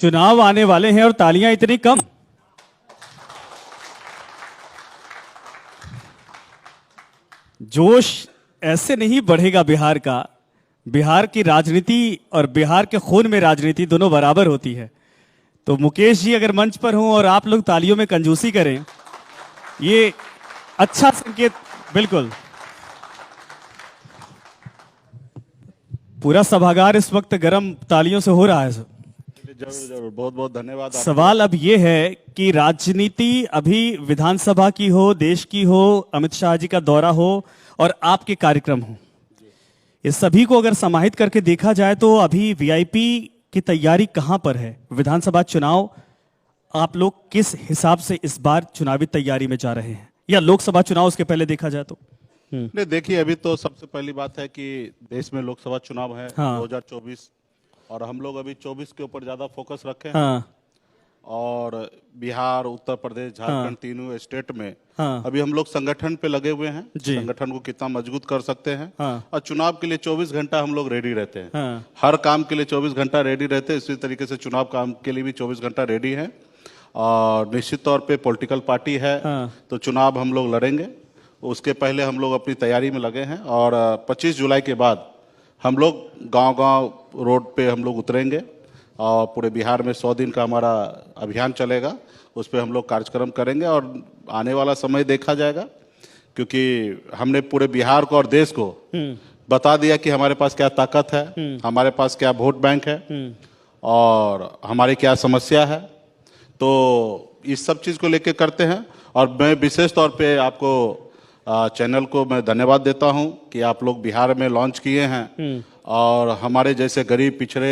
चुनाव आने वाले हैं और तालियां इतनी कम। जोश ऐसे नहीं बढ़ेगा बिहार का। बिहार की राजनीति और बिहार के खून में राजनीति दोनों बराबर होती है। तो मुकेश जी अगर मंच पर हों और आप लोग तालियों में कंजूसी करें, ये अच्छा संकेत। बिल्कुल, पूरा सभागार इस वक्त गर्म तालियों से हो रहा है। जरूर जरूर, बहुत बहुत धन्यवाद। सवाल अब ये है कि राजनीति अभी विधानसभा की हो, देश की हो, अमित शाह जी का दौरा हो और आपके कार्यक्रम हो, इस सभी को अगर समाहित करके देखा जाए तो अभी वीआईपी की तैयारी कहां पर है? विधानसभा चुनाव आप लोग किस हिसाब से इस बार चुनावी तैयारी में जा रहे हैं, या लोकसभा चुनाव उसके पहले देखा जाए तो? नहीं, देखिए, अभी तो सबसे पहली बात है कि देश में लोकसभा चुनाव है। हाँ। 2024, और हम लोग अभी 24 के ऊपर ज्यादा फोकस रखे हैं। हाँ। और बिहार, उत्तर प्रदेश, झारखंड, तीनों स्टेट में हाँ। अभी हम लोग संगठन पे लगे हुए हैं। जी। संगठन को कितना मजबूत कर सकते हैं। हाँ। और चुनाव के लिए 24 घंटा हम लोग रेडी रहते हैं। हाँ। हर काम के लिए 24 घंटा रेडी रहते हैं। इसी तरीके से चुनाव काम के लिए भी 24 घंटा रेडी है। और निश्चित तौर पे पॉलिटिकल पार्टी है। हाँ। तो चुनाव हम लोग लड़ेंगे। उसके पहले हम लोग अपनी तैयारी में लगे हैं। और 25 जुलाई के बाद हम लोग गांव-गांव रोड पे हम लोग उतरेंगे और पूरे बिहार में 100 दिन का हमारा अभियान चलेगा। उस पर हम लोग कार्यक्रम करेंगे और आने वाला समय देखा जाएगा, क्योंकि हमने पूरे बिहार को और देश को बता दिया कि हमारे पास क्या ताकत है, हमारे पास क्या वोट बैंक है और हमारी क्या समस्या है। तो इस सब चीज़ को लेके करते हैं। और मैं विशेष तौर पे आपको चैनल को मैं धन्यवाद देता हूं कि आप लोग बिहार में लॉन्च किए हैं और हमारे जैसे गरीब पिछड़े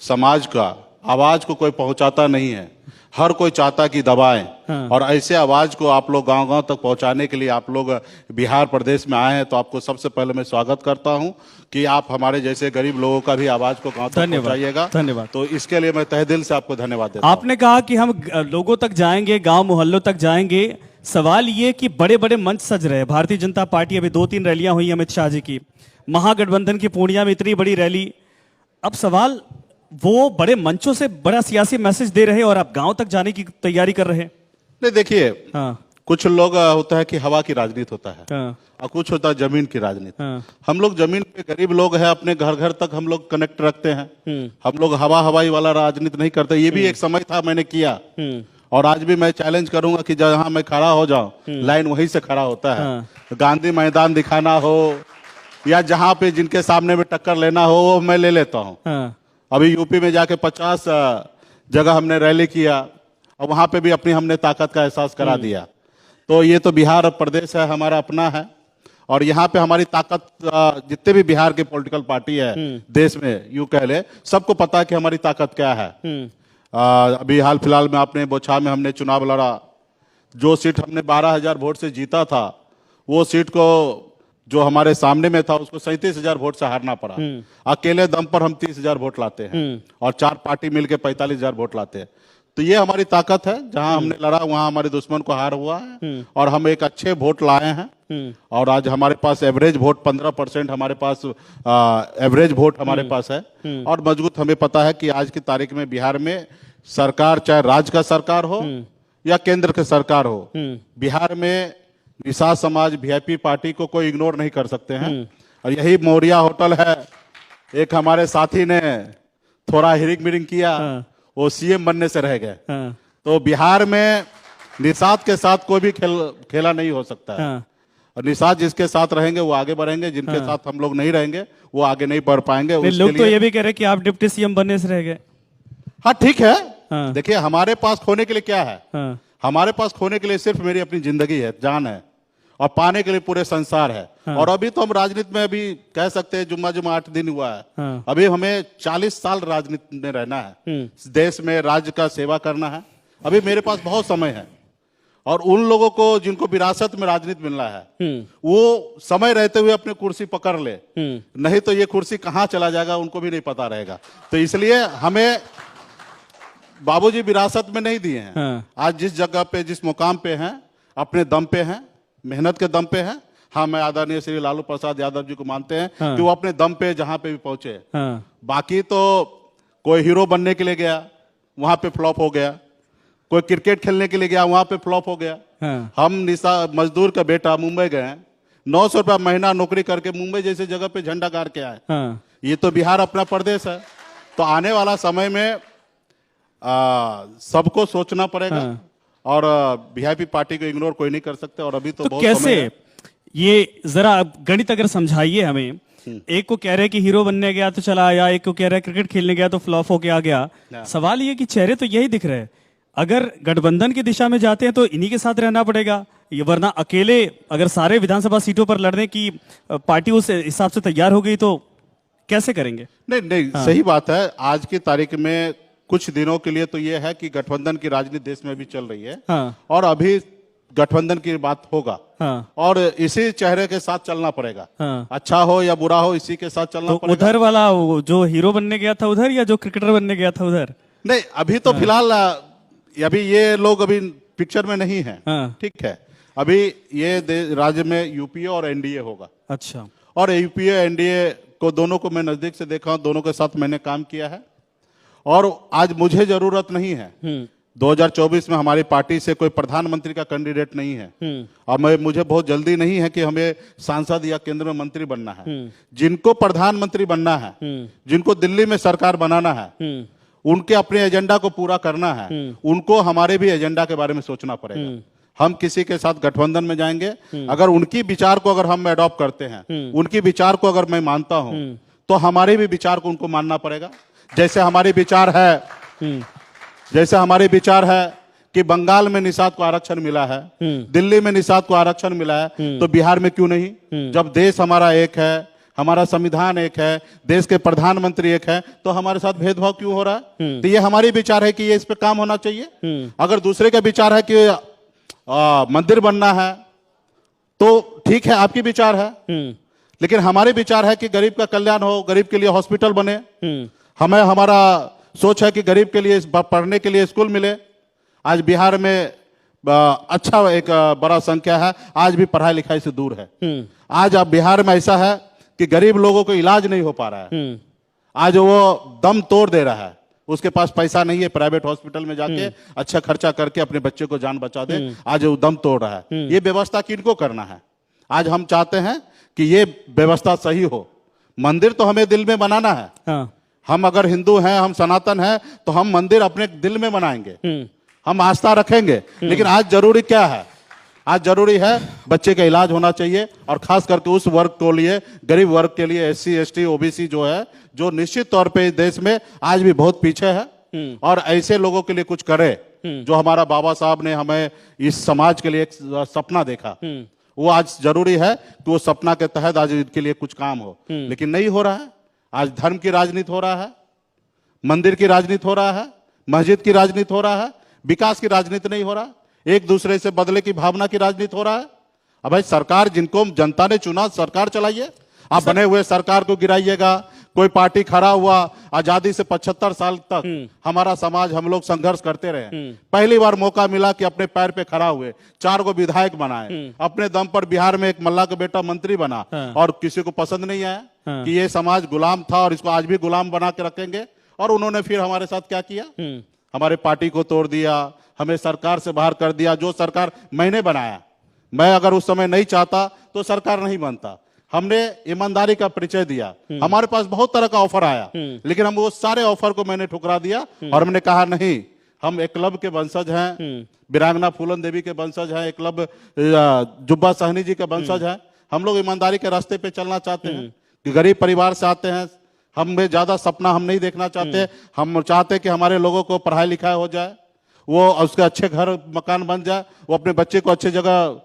समाज का आवाज को कोई पहुंचाता नहीं है। हर कोई चाहता कि दबाएं। हाँ। और ऐसे आवाज को आप लोग गांव-गांव तक पहुंचाने के लिए आप लोग बिहार प्रदेश में आए हैं। तो आपको सबसे पहले मैं स्वागत करता हूं कि आप हमारे जैसे गरीब लोगों का भी आवाज को गांव तक पहुंचाइएगा। धन्यवाद। तो इसके लिए मैं तहे दिल से आपको धन्यवाद देता हूं। आपने कहा कि हम लोगों तक जाएंगे, गांव मोहल्लों तक जाएंगे। सवाल ये कि बड़े बड़े मंच सज रहे हैं। भारतीय जनता पार्टी, अभी 2-3 रैलियां हुई अमित शाह जी की। महागठबंधन की पूर्णिया में इतनी बड़ी रैली। अब सवाल, वो बड़े मंचों से बड़ा सियासी मैसेज दे रहे हैं और आप गांव तक जाने की तैयारी कर रहे हैं। नहीं, देखिए, हाँ। कुछ लोग होता है कि हवा की राजनीति होता है। हाँ। और कुछ होता है जमीन की राजनीति। हाँ। हम लोग जमीन पे गरीब लोग हैं, अपने घर घर तक हम लोग कनेक्ट रखते हैं। हम लोग हवाई वाला राजनीति नहीं करते। ये भी एक समय था, मैंने किया। और आज भी मैं चैलेंज करूंगा कि जहां मैं खड़ा हो जाऊं, लाइन वहीं से खड़ा होता है। हाँ। गांधी मैदान दिखाना हो या जहां पे जिनके सामने में टक्कर लेना हो, वो मैं ले लेता हूं। हाँ। अभी यूपी में जाके 50 जगह हमने रैली किया और वहां पे भी अपनी हमने ताकत का एहसास करा दिया। तो ये तो बिहार प्रदेश है, हमारा अपना है। और यहाँ पे हमारी ताकत, जितने भी बिहार के पॉलिटिकल पार्टी है देश में, यूं कह ले, सबको पता है कि हमारी ताकत क्या है। अभी हाल फिलहाल में आपने बोछा में हमने चुनाव लड़ा। जो सीट हमने 12,000 वोट से जीता था, वो सीट को जो हमारे सामने में था उसको 37,000 वोट से हारना पड़ा। अकेले दम पर हम 30,000 वोट लाते हैं और 4 पार्टी मिलकर 45,000 वोट लाते हैं। तो ये हमारी ताकत है। जहां हमने लड़ा वहां हमारे दुश्मन को हार हुआ है और हम एक अच्छे वोट लाए हैं। और आज हमारे पास एवरेज वोट 15% हमारे पास एवरेज वोट हमारे पास है। और मजबूत हमें पता है कि आज की तारीख में बिहार में सरकार, चाहे राज्य का सरकार हो या केंद्र की सरकार हो, बिहार में निषाद समाज, वीआईपी पार्टी को कोई इग्नोर नहीं कर सकते हैं। और यही मौर्या होटल है। एक हमारे साथी ने थोड़ा हिरिंग मिरिंग किया, वो सीएम बनने से रह गए। तो बिहार में निषाद के साथ कोई भी खेला नहीं हो सकता है। और निषाद जिसके साथ रहेंगे वो आगे बढ़ेंगे, जिनके साथ हम लोग नहीं रहेंगे वो आगे नहीं बढ़ पाएंगे। लोग तो ये भी कह रहे हैं कि आप डिप्टी सीएम बनने से रह गए। हाँ, ठीक है। हाँ। देखिए, हमारे पास खोने के लिए क्या है? हाँ। हमारे पास खोने के लिए सिर्फ मेरी अपनी जिंदगी है, जान है, और पाने के लिए पूरे संसार है। हाँ। और अभी तो हम राजनीति में अभी कह सकते हैं जुम्मा 8 दिन हुआ है। हाँ। अभी हमें 40 साल राजनीति में रहना है, देश में राज्य का सेवा करना है। अभी मेरे पास बहुत समय है। और उन लोगों को जिनको विरासत में राजनीति मिलना है, वो समय रहते हुए अपनी कुर्सी पकड़ ले, नहीं तो ये कुर्सी कहां चला जाएगा उनको भी नहीं पता रहेगा। तो इसलिए हमें बाबूजी विरासत में नहीं दिए हैं। हाँ। आज जिस जगह पे, जिस मुकाम पे हैं, अपने दम पे हैं, मेहनत के दम पे हैं। हाँ, मैं आदरणीय श्री लालू प्रसाद यादव जी को मानते हैं कि वो अपने दम पे जहां पे भी पहुंचे। हाँ। बाकी तो कोई हीरो बनने के लिए गया, वहां पे फ्लॉप हो गया, कोई क्रिकेट खेलने के लिए गया, वहां पे फ्लॉप हो गया। हाँ, हम निशा मजदूर का बेटा मुंबई गए, 900 रुपया महीना नौकरी करके मुंबई जैसे जगह पे झंडा गाड़ के आए। हाँ, ये तो बिहार अपना प्रदेश है। तो आने वाला समय में सबको सोचना पड़ेगा। हाँ। और वीआईपी पार्टी को इग्नोर कोई नहीं कर सकते। और अभी तो बहुत कैसे समय है। ये जरा आप गणित अगर समझाइए हमें। एक को कह रहे कि हीरो बनने गया तो चला आया, एक को कह रहा है क्रिकेट खेलने गया तो फ्लॉप होके आ गया। सवाल ये कि चेहरे तो यही दिख रहे हैं। अगर गठबंधन की दिशा में जाते हैं तो इन्हीं के साथ रहना पड़ेगा, ये वरना अकेले अगर सारे विधानसभा सीटों पर लड़ने की पार्टी उस हिसाब से तैयार हो गई तो कैसे करेंगे? नहीं नहीं, सही बात है। आज की तारीख में कुछ दिनों के लिए तो ये है कि गठबंधन की राजनीति देश में भी चल रही है। हाँ, और अभी गठबंधन की बात होगा। हाँ, और इसी चेहरे के साथ चलना पड़ेगा। हाँ। अच्छा हो या बुरा हो, इसी के साथ चलना तो पड़ेगा। उधर वाला वो जो हीरो बनने गया था उधर, या जो क्रिकेटर बनने गया था उधर? नहीं, अभी तो फिलहाल अभी ये लोग अभी पिक्चर में नहीं है। हाँ। ठीक है, अभी ये राज्य में यूपीए और एनडीए होगा। अच्छा। और यूपीए एनडीए को दोनों को मैं नजदीक से देखा हूं, दोनों के साथ मैंने काम किया है। और आज मुझे जरूरत नहीं है। 2024 में हमारी पार्टी से कोई प्रधानमंत्री का कैंडिडेट नहीं है। और मुझे बहुत जल्दी नहीं है कि हमें सांसद या केंद्र में मंत्री बनना है। जिनको प्रधानमंत्री बनना है, जिनको दिल्ली में सरकार बनाना है, उनके अपने एजेंडा को पूरा करना है। उनको हमारे भी एजेंडा के बारे में सोचना पड़ेगा। हम किसी के साथ गठबंधन में जाएंगे, अगर उनकी विचार को अगर हम अडॉप्ट करते हैं, उनकी विचार को अगर मैं मानता हूं, तो हमारे भी विचार को उनको मानना पड़ेगा। जैसे हमारे विचार है कि बंगाल में निषाद को आरक्षण मिला है, दिल्ली में निषाद को आरक्षण मिला है, तो बिहार में क्यों नहीं? जब देश हमारा एक है, हमारा संविधान एक है, देश के प्रधानमंत्री एक है, तो हमारे साथ भेदभाव क्यों हो रहा है? तो ये हमारी विचार है कि ये इस पे काम होना चाहिए। अगर दूसरे का विचार है कि मंदिर बनना है, तो ठीक है, आपकी विचार है। लेकिन हमारे विचार है कि गरीब का कल्याण हो, गरीब के लिए हॉस्पिटल बने। हमारा सोच है कि गरीब के लिए पढ़ने के लिए स्कूल मिले। आज बिहार में अच्छा एक बड़ा संख्या है, आज भी पढ़ाई लिखाई से दूर है। आज अब बिहार में ऐसा है कि गरीब लोगों को इलाज नहीं हो पा रहा है। आज वो दम तोड़ दे रहा है, उसके पास पैसा नहीं है, प्राइवेट हॉस्पिटल में जाके अच्छा खर्चा करके अपने बच्चे को जान बचा दे। आज वो दम तोड़ रहा है। ये व्यवस्था किनको करना है? आज हम चाहते हैं कि ये व्यवस्था सही हो। मंदिर तो हमें दिल में बनाना है। हाँ। हम अगर हिंदू हैं, हम सनातन हैं, तो हम मंदिर अपने दिल में बनाएंगे, हम आस्था रखेंगे। लेकिन आज जरूरी क्या है? आज जरूरी है बच्चे का इलाज होना चाहिए। और खास करके उस वर्ग को लिए, गरीब वर्ग के लिए, SC ST OBC जो है, जो निश्चित तौर पे इस देश में आज भी बहुत पीछे है। और ऐसे लोगों के लिए कुछ करे। जो हमारा बाबा साहब ने हमें इस समाज के लिए एक सपना देखा, वो आज जरूरी है कि वो सपना के तहत आज इनके लिए कुछ काम हो। लेकिन नहीं हो रहा है। आज धर्म की राजनीति हो रहा है, मंदिर की राजनीति हो रहा है, मस्जिद की राजनीति हो रहा है, विकास की राजनीति नहीं हो रहा। एक दूसरे से बदले की भावना की राजनीति हो रहा है। अब भाई, सरकार जिनको जनता ने चुना, सरकार चलाइए। आप बने हुए सरकार को गिराइएगा। कोई पार्टी खड़ा हुआ, आजादी से 75 साल तक हमारा समाज, हम लोग संघर्ष करते रहे। पहली बार मौका मिला कि अपने पैर पे खड़ा हुए, 4 गो विधायक बनाए, अपने दम पर बिहार में एक मल्ला का बेटा मंत्री बना। और किसी को पसंद नहीं आया कि ये समाज गुलाम था और इसको आज भी गुलाम बना के रखेंगे। और उन्होंने फिर हमारे साथ क्या किया? हमारे पार्टी को तोड़ दिया, हमें सरकार से बाहर कर दिया। जो सरकार मैंने बनाया, मैं अगर उस समय नहीं चाहता तो सरकार नहीं बनता। हमने ईमानदारी का परिचय दिया। हमारे पास बहुत तरह का ऑफर आया, लेकिन हम वो सारे ऑफर को मैंने ठुकरा दिया। और हमने कहा नहीं, हम एकलव्य के वंशज हैं, वीरांगना फूलन देवी के वंशज हैं, एकलव्य जुब्बा सहनी जी के वंशज हैं। हम लोग ईमानदारी के रास्ते पे चलना चाहते हैं, कि गरीब परिवार से आते हैं। हमें ज्यादा सपना हम नहीं देखना चाहते। हम चाहते हैं कि हमारे लोगों को पढ़ाई लिखाई हो जाए, वो उसके अच्छे घर मकान बन जाए, वो अपने बच्चे को अच्छी जगह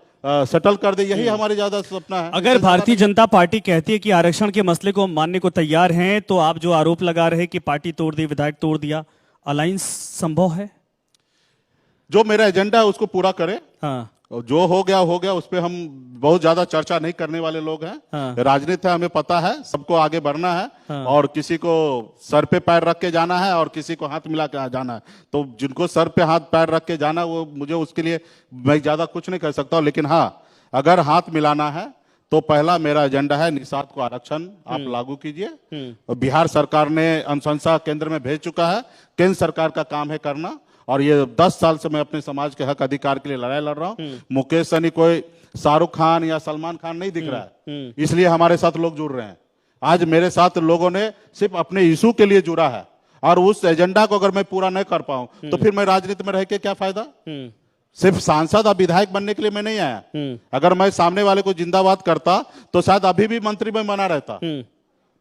सेटल कर दे। यही हमारी ज्यादा सपना है। अगर भारतीय जनता पार्टी कहती है कि आरक्षण के मसले को मानने को तैयार हैं, तो आप जो आरोप लगा रहे हैं कि पार्टी तोड़ दी, विधायक तोड़ दिया, अलायंस संभव है? जो मेरा एजेंडा है उसको पूरा करे। हाँ। जो हो गया उस पर हम बहुत ज्यादा चर्चा नहीं करने वाले लोग हैं। हाँ। राजनीति है, हमें पता है, सबको आगे बढ़ना है। हाँ। और किसी को सर पे पैर रख के जाना है और किसी को हाथ मिला के जाना है। तो जिनको सर पे हाथ पैर रख के जाना, वो मुझे उसके लिए मैं ज्यादा कुछ नहीं कह सकता हूं। लेकिन हाँ, अगर हाथ मिलाना है तो पहला मेरा एजेंडा है निषाद को आरक्षण आप लागू कीजिए। और बिहार सरकार ने अनुशंसा केंद्र में भेज चुका है, केंद्र सरकार का काम है करना। और ये 10 साल से मैं अपने समाज के हक अधिकार के लिए लड़ाई लड़ रहा हूँ। मुकेश सहनी कोई शाहरुख खान या सलमान खान नहीं दिख रहा है, इसलिए हमारे साथ लोग जुड़ रहे हैं। आज मेरे साथ लोगों ने सिर्फ अपने इशू के लिए जुड़ा है, और उस एजेंडा को अगर मैं पूरा नहीं कर पाऊं तो फिर मैं राजनीति में रह के क्या फायदा। सिर्फ सांसद और विधायक बनने के लिए मैं नहीं आया। अगर मैं सामने वाले को जिंदाबाद करता तो शायद अभी भी मंत्री में बना रहता।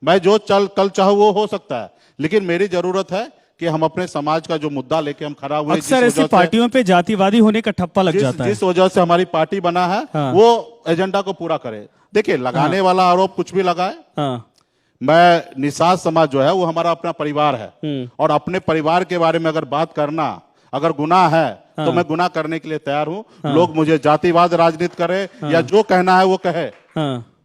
मैं जो कल चाहूं वो हो सकता है, लेकिन मेरी जरूरत है कि हम अपने समाज का जो मुद्दा लेके हम खड़ा हुए। अक्सर ऐसी पार्टियों पे जातिवादी होने का ठप्पा लग जाता है। जिस वजह से हमारी पार्टी बना है, वो एजेंडा को पूरा करे। देखिए, लगाने वाला आरोप कुछ भी लगाए, मैं निषाद समाज जो है वो हमारा अपना परिवार है, और अपने परिवार के बारे में अगर बात करना अगर गुनाह है तो मैं गुनाह करने के लिए तैयार हूं। लोग मुझे जातिवाद राजनीति करे या जो कहना है वो कहे।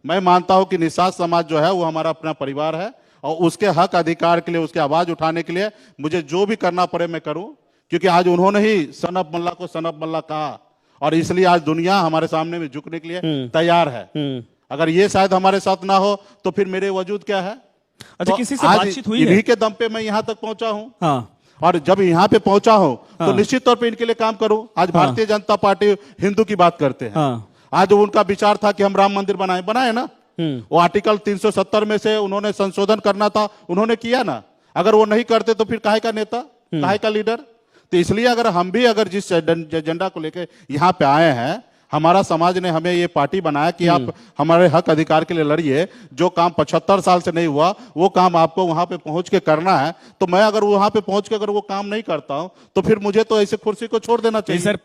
मैं मानता हूं कि निषाद समाज जो है वो हमारा अपना परिवार है, और उसके हक अधिकार के लिए, उसकी आवाज उठाने के लिए मुझे जो भी करना पड़े मैं करूं, क्योंकि आज उन्होंने ही सनब मल्ला को सनब मल्ला कहा, और इसलिए आज दुनिया हमारे सामने में झुकने के लिए तैयार है। अगर ये शायद हमारे साथ ना हो तो फिर मेरे वजूद क्या है। अच्छा, तो किसी से बातचीत हुई है? इन्हीं के दम पे मैं यहाँ तक पहुंचा हूँ। हाँ। और जब यहाँ पे पहुंचा हूं तो निश्चित तौर पे इनके लिए काम करूं। आज भारतीय जनता पार्टी हिंदू की बात करते हैं। आज उनका विचार था कि हम राम मंदिर बनाए ना, वो आर्टिकल 370 में से उन्होंने संशोधन करना था, उन्होंने किया ना। अगर वो नहीं करते तो फिर काहे का नेता, काहे का लीडर। तो इसलिए अगर हम भी अगर जिस एजेंडा को लेकर यहाँ पे आए हैं, हमारा समाज ने हमें ये पार्टी बनाया कि आप हमारे हक अधिकार के लिए लड़िए। जो काम 75 साल से नहीं हुआ वो काम आपको वहां पे पहुंच के करना है। तो मैं अगर वहां पे पहुंच के अगर वो काम नहीं करता हूं तो फिर मुझे तो ऐसे कुर्सी को छोड़ देना चाहिए। सर,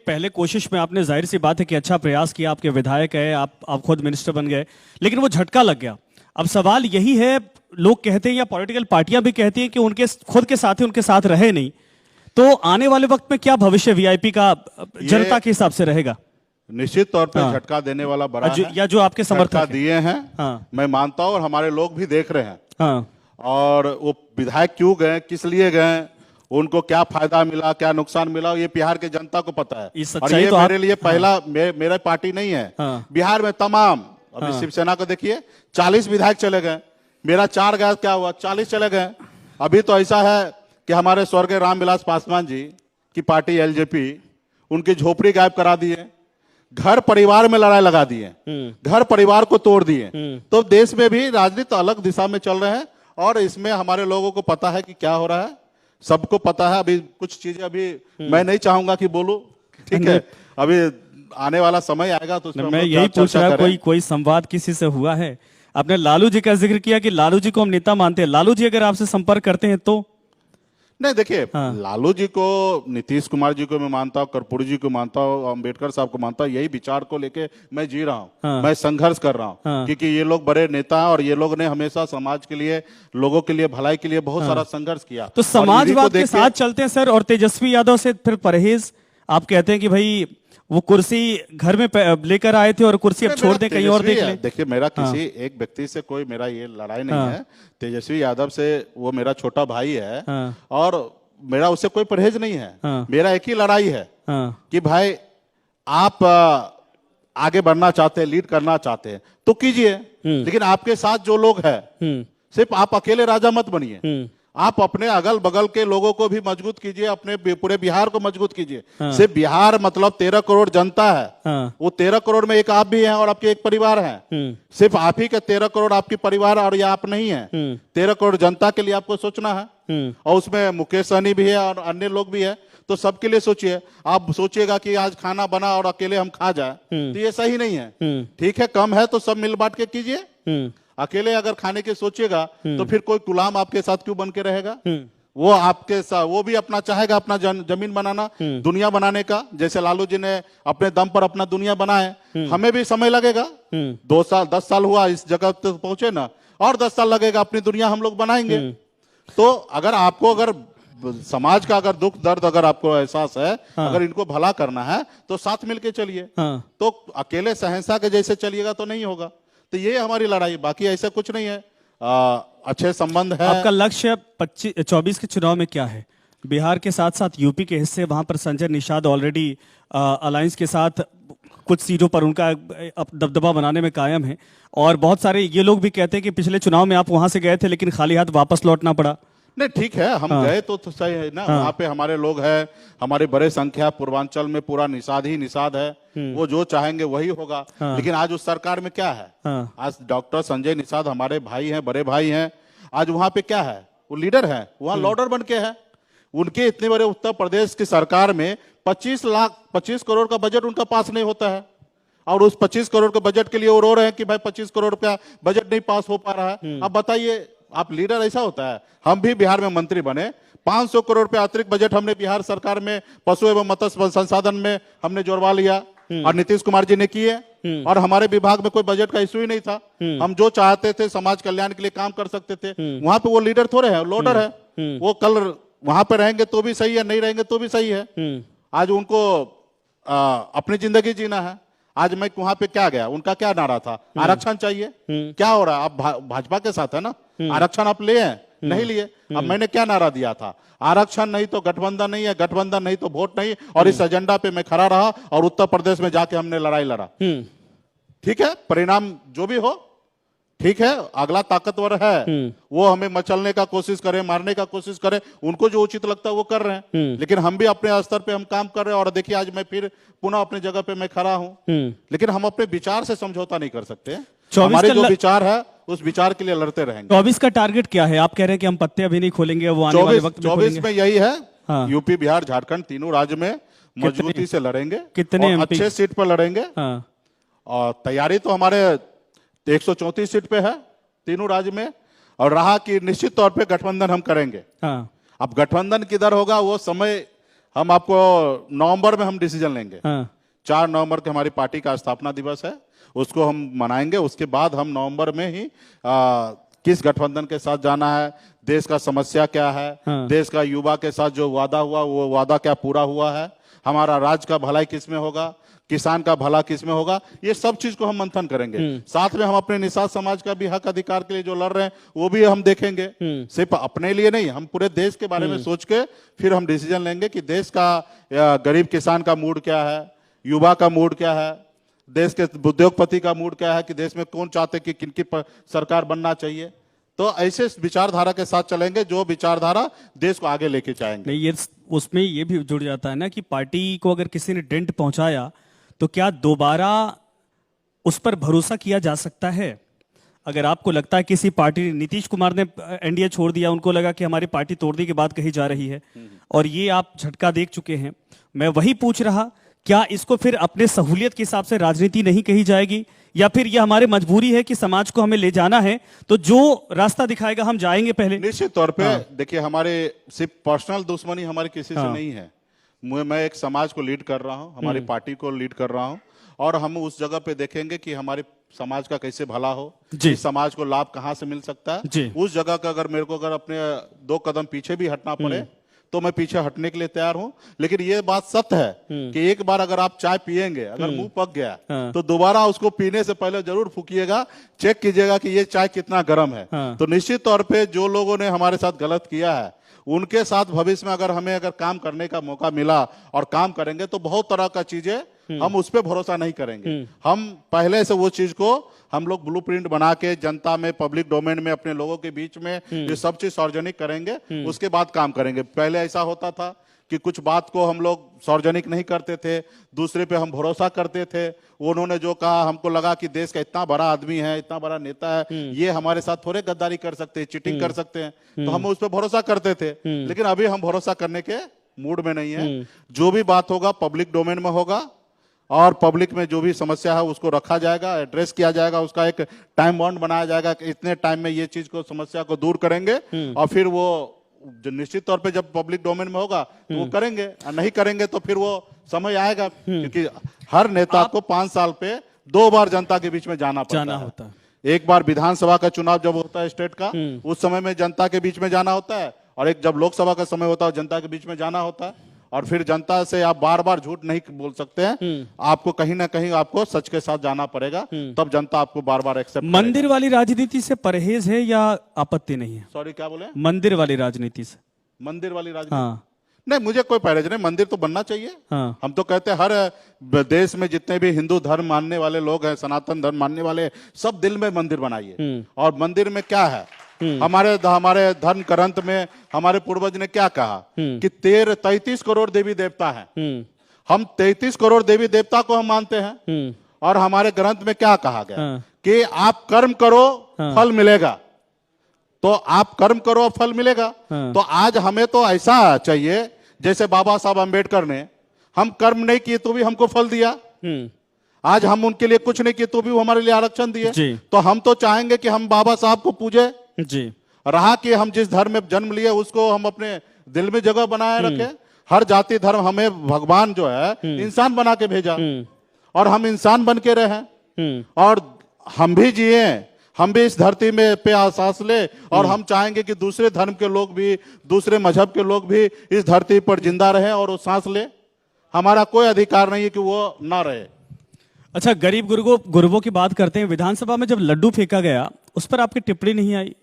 पहले कोशिश में आपने, जाहिर सी बात है कि अच्छा प्रयास किया, आपके विधायक है, आप खुद मिनिस्टर बन गए, लेकिन वो झटका लग गया। अब सवाल यही है, लोग कहते हैं या पॉलिटिकल पार्टियां भी कहती हैं कि उनके खुद के साथी उनके साथ रहे नहीं, तो आने वाले वक्त में क्या भविष्य वीआईपी का जनता के हिसाब से रहेगा? निश्चित तौर पे झटका देने वाला बड़ा है, या जो आपके समर्थक दिए हैं। मैं मानता हूं, और हमारे लोग भी देख रहे हैं। और वो विधायक क्यों गए, किस लिए गए, उनको क्या फायदा मिला, क्या नुकसान मिला, ये बिहार के जनता को पता है। और ये तो मेरे लिए पहला मेरा पार्टी नहीं है। बिहार में तमाम, अभी शिवसेना को देखिए 40 विधायक चले गए, मेरा 4 गया, क्या हुआ, 40 चले गए। अभी तो ऐसा है कि हमारे स्वर्गीय रामविलास पासवान जी की पार्टी एलजेपी, उनकी झोपड़ी गायब करा दिए, घर परिवार में लड़ाई लगा दिए, घर परिवार को तोड़ दिए। तो देश में भी राजनीति अलग दिशा में चल रहे हैं, और इसमें हमारे लोगों को पता है कि क्या हो रहा है, सबको पता है। अभी कुछ चीजें अभी मैं नहीं चाहूंगा कि बोलूं, ठीक है, अभी आने वाला समय आएगा तो मैं यही पूछ रहा हूं, कोई संवाद किसी से हुआ है? आपने लालू जी का जिक्र किया कि लालू जी को हम नेता मानते हैं, लालू जी अगर आपसे संपर्क करते हैं तो? नहीं, देखिए, लालू जी को, नीतीश कुमार जी को मैं मानता हूँ, कर्पूरी जी को मानता हूँ, अम्बेडकर साहब को मानता हूँ। यही विचार को लेके मैं जी रहा हूँ। मैं संघर्ष कर रहा हूँ, क्योंकि ये लोग बड़े नेता हैं और ये लोग ने हमेशा समाज के लिए, लोगों के लिए, भलाई के लिए बहुत सारा संघर्ष किया। तो समाजवाद के साथ चलते हैं सर, और तेजस्वी यादव से फिर परहेज। आप कहते हैं कि भाई वो कुर्सी घर में लेकर आए थे और कुर्सी अब छोड़ दें, कहीं और देख लें। देखिए, मेरा किसी एक व्यक्ति से कोई मेरा ये लड़ाई नहीं है। तेजस्वी यादव से, वो मेरा छोटा भाई है, और मेरा उससे कोई परहेज नहीं है। मेरा एक ही लड़ाई है कि भाई आप आगे बढ़ना चाहते हैं, लीड करना चाहते हैं तो कीजिए, लेकिन आपके साथ जो लोग हैं, सिर्फ आप अकेले राजा मत बनिए। आप अपने अगल बगल के लोगों को भी मजबूत कीजिए, अपने पूरे बिहार को मजबूत कीजिए। सिर्फ बिहार मतलब 13 करोड़ जनता है, वो 13 करोड़ में एक आप भी हैं और आपके एक परिवार है। सिर्फ आप ही के 13 करोड़ आपके परिवार और ये आप नहीं है। 13 करोड़ जनता के लिए आपको सोचना है, और उसमें मुकेश सहनी भी है और अन्य लोग भी है, तो सबके लिए सोचिए। आप सोचिएगा कि आज खाना बना और अकेले हम खा जाए, तो ये सही नहीं है। ठीक है, कम है तो सब मिल बांट के कीजिए। अकेले अगर खाने के सोचिएगा तो फिर कोई गुलाम आपके साथ क्यों बन के रहेगा? वो आपके साथ, वो भी अपना चाहेगा अपना जमीन बनाना, दुनिया बनाने का, जैसे लालू जी ने अपने दम पर अपना दुनिया बनाए। हमें भी समय लगेगा, 2 साल 10 साल हुआ इस जगह तक पहुंचे ना, और 10 साल लगेगा, अपनी दुनिया हम लोग बनाएंगे। तो अगर आपको, अगर समाज का अगर दुख दर्द अगर आपको एहसास है, अगर इनको भला करना है तो साथ मिलके चलिए। तो अकेले सहसा के जैसे चलिएगा तो नहीं होगा। तो ये हमारी लड़ाई, बाकी ऐसा कुछ नहीं है। अच्छे संबंध है। आपका लक्ष्य 24 के चुनाव में क्या है? बिहार के साथ साथ यूपी के हिस्से, वहां पर संजय निषाद ऑलरेडी अलायंस के साथ कुछ सीटों पर उनका अब दबदबा बनाने में कायम है। और बहुत सारे ये लोग भी कहते हैं कि पिछले चुनाव में आप वहां से गए थे लेकिन खाली हाथ वापस लौटना पड़ा। नहीं, ठीक है, हम गए तो सही है ना। वहाँ पे हमारे लोग हैं, हमारी बड़े संख्या, पूर्वांचल में पूरा निषाद ही निषाद है, वो जो चाहेंगे वही होगा। लेकिन आज उस सरकार में क्या है? आज डॉक्टर संजय निषाद हमारे भाई हैं, बड़े भाई हैं। आज वहाँ पे क्या है? वो लीडर है, वहाँ लॉर्डर बन के है। उनके इतने बड़े उत्तर प्रदेश की सरकार में 25 करोड़ का बजट उनका पास नहीं होता है, और उस 25 करोड़ के बजट के लिए वो रो रहे हैं कि भाई 25 करोड़ रुपया बजट नहीं पास हो पा रहा है। अब बताइए, आप लीडर ऐसा होता है? हम भी बिहार में मंत्री बने, 500 करोड़ रुपया अतिरिक्त बजट हमने बिहार सरकार में पशु एवं मत्स्य संसाधन में हमने जोड़वा लिया, और नीतीश कुमार जी ने किए, और हमारे विभाग में कोई बजट का इशू ही नहीं था। हम जो चाहते थे समाज कल्याण के लिए काम कर सकते थे। वहां पे वो लीडर थोड़े हैं, लोडर है। वो कल वहां पे रहेंगे तो भी सही है, नहीं रहेंगे तो भी सही है। आज उनको अपनी जिंदगी जीना है। आज मैं वहां पे क्या गया, उनका क्या नारा था? आरक्षण चाहिए। क्या हो रहा है? आप भाजपा के साथ है ना, आरक्षण आप लिए हैं? नहीं लिए। अब मैंने क्या नारा दिया था? आरक्षण नहीं तो गठबंधन नहीं है, गठबंधन नहीं तो वोट नहीं। और इस एजेंडा पे मैं खड़ा रहा, और उत्तर प्रदेश में जाके हमने लड़ाई लड़ा। ठीक है, परिणाम जो भी हो ठीक है, अगला ताकतवर है, वो हमें मचलने का कोशिश करे, मारने का कोशिश करे, उनको जो उचित लगता है वो कर रहे हैं। लेकिन हम भी अपने स्तर पे हम काम कर रहे हैं। और देखिए, आज मैं फिर पुनः अपनी जगह पे मैं खड़ा हूं। लेकिन हम अपने विचार से समझौता नहीं कर सकते। हमारे जो विचार है उस विचार के लिए लड़ते रहेंगे। 24 का टारगेट क्या है? आप कह रहे हैं कि हम पत्ते अभी नहीं खोलेंगे, वो आने वाले वक्त में 24 में यही है। यूपी, बिहार, झारखंड तीनों राज्य में मजबूती से लड़ेंगे। कितने अच्छे सीट पर लड़ेंगे। और तैयारी तो हमारे 134 सीट पे है तीनों राज्य में। और रहा कि निश्चित तौर पे गठबंधन हम करेंगे। अब गठबंधन किधर होगा वो समय हम आपको नवंबर में हम डिसीजन लेंगे। 4 नवंबर के हमारी पार्टी का स्थापना दिवस है, उसको हम मनाएंगे। उसके बाद हम नवंबर में ही किस गठबंधन के साथ जाना है, देश का समस्या क्या है, देश का युवा के साथ जो वादा हुआ वो वादा क्या पूरा हुआ है, हमारा राज्य का भलाई किस में होगा, किसान का भला किस में होगा, ये सब चीज को हम मंथन करेंगे। साथ में हम अपने निषाद समाज का भी हक अधिकार के लिए जो लड़ रहे हैं वो भी हम देखेंगे। सिर्फ अपने लिए नहीं, हम पूरे देश के बारे में सोच के फिर हम डिसीजन लेंगे कि देश का गरीब किसान का मूड क्या है, युवा का मूड क्या है, देश के उद्योगपति का मूड क्या है, कि देश में कौन चाहते कि किनकी सरकार बनना चाहिए। तो ऐसे विचारधारा के साथ चलेंगे जो विचारधारा देश को आगे लेके जाएंगे। नहीं, ये उसमें ये भी जुड़ जाता है ना कि पार्टी को अगर किसी ने डेंट पहुंचाया तो क्या दोबारा उस पर भरोसा किया जा सकता है? अगर आपको लगता है किसी पार्टी, नीतीश कुमार ने एनडीए छोड़ दिया, उनको लगा कि हमारी पार्टी तोड़ने की बात कही जा रही है, और ये आप झटका देख चुके हैं। मैं वही पूछ रहा, क्या इसको फिर अपने सहूलियत के हिसाब से राजनीति नहीं कही जाएगी, या फिर यह हमारी मजबूरी है कि समाज को हमें ले जाना है तो जो रास्ता दिखाएगा हम जाएंगे पहले? निश्चित तौर पे देखिए, हमारे सिर्फ पर्सनल दुश्मनी हमारी किसी से नहीं है। मैं एक समाज को लीड कर रहा हूं, हमारी पार्टी को लीड कर रहा हूं, और हम उस जगह पे देखेंगे कि हमारे समाज का कैसे भला हो, इस समाज को लाभ कहां से मिल सकता है। उस जगह का अगर मेरे को अगर अपने 2 कदम पीछे भी हटना पड़े तो मैं पीछे हटने के लिए तैयार हूं। लेकिन ये बात सत्य है कि एक बार अगर आप चाय पिएंगे, अगर मुंह पक गया तो दोबारा उसको पीने से पहले जरूर फूकिएगा, चेक कीजिएगा कि ये चाय कितना गर्म है। तो निश्चित तौर पे जो लोगों ने हमारे साथ गलत किया है उनके साथ भविष्य में अगर काम करने का मौका मिला और काम करेंगे तो बहुत तरह का चीजें हम उस पर भरोसा नहीं करेंगे। हम पहले से वो चीज को हम लोग ब्लूप्रिंट बना के जनता में, पब्लिक डोमेन में, अपने लोगों के बीच में ये सब चीज सार्वजनिक करेंगे, उसके बाद काम करेंगे। पहले ऐसा होता था कि कुछ बात को हम लोग सार्वजनिक नहीं करते थे, दूसरे पे हम भरोसा करते थे। उन्होंने जो कहा, हमको लगा कि देश का इतना बड़ा आदमी है, इतना बड़ा नेता है, ये हमारे साथ थोड़े गद्दारी कर सकते हैं, चीटिंग कर सकते हैं, तो हम उस पर भरोसा करते थे। लेकिन अभी हम भरोसा करने के मूड में नहीं है। जो भी बात होगा पब्लिक डोमेन में होगा, और पब्लिक में जो भी समस्या है उसको रखा जाएगा, एड्रेस किया जाएगा, उसका एक टाइम बाउंड बनाया जाएगा कि इतने टाइम में ये चीज को, समस्या को दूर करेंगे। और फिर वो जो निश्चित तौर पे जब पब्लिक डोमेन में होगा तो वो करेंगे, नहीं करेंगे तो फिर वो समय आएगा। क्योंकि हर नेता को 5 साल पे 2 बार जनता के बीच में जाना होता है। एक बार विधानसभा का चुनाव जब होता है स्टेट का, उस समय में जनता के बीच में जाना होता है, और एक जब लोकसभा का समय होता है जनता के बीच में जाना होता है। और फिर जनता से आप बार बार झूठ नहीं बोल सकते हैं, आपको कहीं ना कहीं आपको सच के साथ जाना पड़ेगा, तब जनता आपको बार बार एक्सेप्ट। मंदिर वाली राजनीति से परहेज है या आपत्ति नहीं है? सॉरी, क्या बोले? मंदिर वाली राजनीति से? मंदिर वाली राजनीति नहीं, मुझे कोई परहेज नहीं, मंदिर तो बनना चाहिए। हाँ। हम तो कहते हैं हर देश में जितने भी हिंदू धर्म मानने वाले लोग हैं, सनातन धर्म मानने वाले, सब दिल में मंदिर बनाइए। और मंदिर में क्या है, हमारे धर्म ग्रंथ में हमारे पूर्वज ने क्या कहा कि 33 करोड़ देवी देवता है। हम 33 करोड़ देवी देवता को हम मानते हैं। और हमारे ग्रंथ में क्या कहा गया कि आप कर्म करो फल मिलेगा। तो आप कर्म करो फल मिलेगा। तो आज हमें तो ऐसा चाहिए जैसे बाबा साहब अंबेडकर ने, हम कर्म नहीं किए तो भी हमको फल दिया। आज हम उनके लिए कुछ नहीं किए तो भी वो हमारे लिए आरक्षण दिए। तो हम तो चाहेंगे कि हम बाबा साहब को पूजे जी। रहा कि हम जिस धर्म में जन्म लिए उसको हम अपने दिल में जगह बनाए रखें। हर जाति धर्म हमें भगवान जो है इंसान बना के भेजा और हम इंसान बन के रहे और हम भी जिए, हम भी इस धरती में पे सांस ले और हम चाहेंगे कि दूसरे धर्म के लोग भी, दूसरे मजहब के लोग भी इस धरती पर जिंदा रहे और वो सांस ले। हमारा कोई अधिकार नहीं है कि वो ना रहे। अच्छा, गरीब गुरबों की बात करते हैं। विधानसभा में जब लड्डू फेंका गया उस पर आपकी टिप्पणी नहीं आई?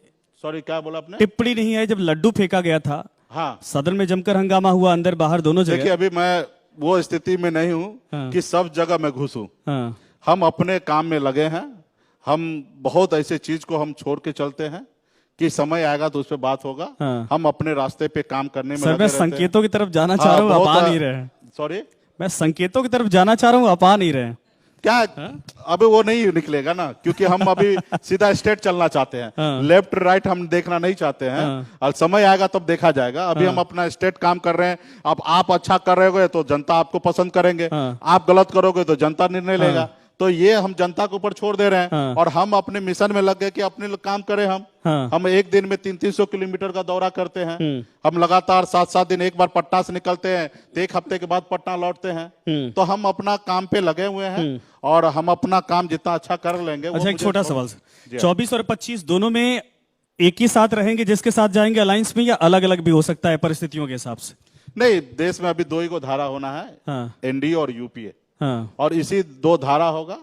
सॉरी, क्या बोला आपने? टिप्पणी नहीं आई जब लड्डू फेंका गया था। हाँ, सदन में जमकर हंगामा हुआ, अंदर बाहर दोनों जगह। देखिए, अभी मैं वो स्थिति में नहीं हूं कि सब जगह मैं घुसूं। हम अपने काम में लगे हैं। हम बहुत ऐसे चीज को हम छोड़ के चलते हैं कि समय आएगा तो उस पर बात होगा। हम अपने रास्ते पे काम करने में सर, मैं संकेतों की तरफ जाना चाह रहा हूँ, आप आ नहीं रहे। सॉरी, मैं संकेतों की तरफ जाना चाह रहा हूँ, आप आ नहीं रहे। क्या अभी वो नहीं निकलेगा ना, क्योंकि हम अभी सीधा स्ट्रेट चलना चाहते हैं। लेफ्ट राइट हम देखना नहीं चाहते हैं। और समय आएगा तब देखा जाएगा। अभी हम अपना स्ट्रेट काम कर रहे हैं। अब आप अच्छा कर रहे हो तो जनता आपको पसंद करेंगे, आप गलत करोगे तो जनता निर्णय लेगा। तो ये हम जनता के ऊपर छोड़ दे रहे हैं और हम अपने मिशन में लग गए कि अपने काम करें। हम एक दिन में 300-300 किलोमीटर का दौरा करते हैं। हम लगातार 7-7 दिन, एक बार पटना से निकलते हैं तो एक हफ्ते के बाद पटना लौटते हैं। तो हम अपना काम पे लगे हुए हैं और हम अपना काम जितना अच्छा कर लेंगे। अच्छा, एक छोटा सवाल सर, 24 और 25 दोनों में एक ही साथ रहेंगे जिसके साथ जाएंगे अलायंस में, या अलग अलग भी हो सकता है परिस्थितियों के हिसाब से? नहीं, देश में अभी 2 ही को धारा होना है, एनडीए और यूपीए। और इसी 2 धारा होगा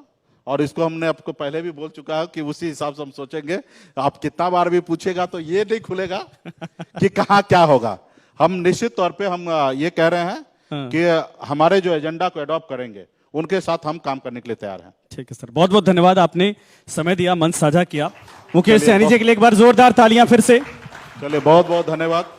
और इसको हमने आपको पहले भी बोल चुका है कि उसी हिसाब से हम सोचेंगे। आप कितना बार भी पूछेगा तो ये नहीं खुलेगा कि कहाँ क्या होगा। हम निश्चित तौर पे हम ये कह रहे हैं कि हमारे जो एजेंडा को अडॉप्ट करेंगे उनके साथ हम काम करने के लिए तैयार हैं। ठीक है सर, बहुत बहुत धन्यवाद, आपने समय दिया, मंच साझा किया। मुकेश सैनी जी के लिए एक बार जोरदार तालियां फिर से। चलिए, बहुत बहुत धन्यवाद।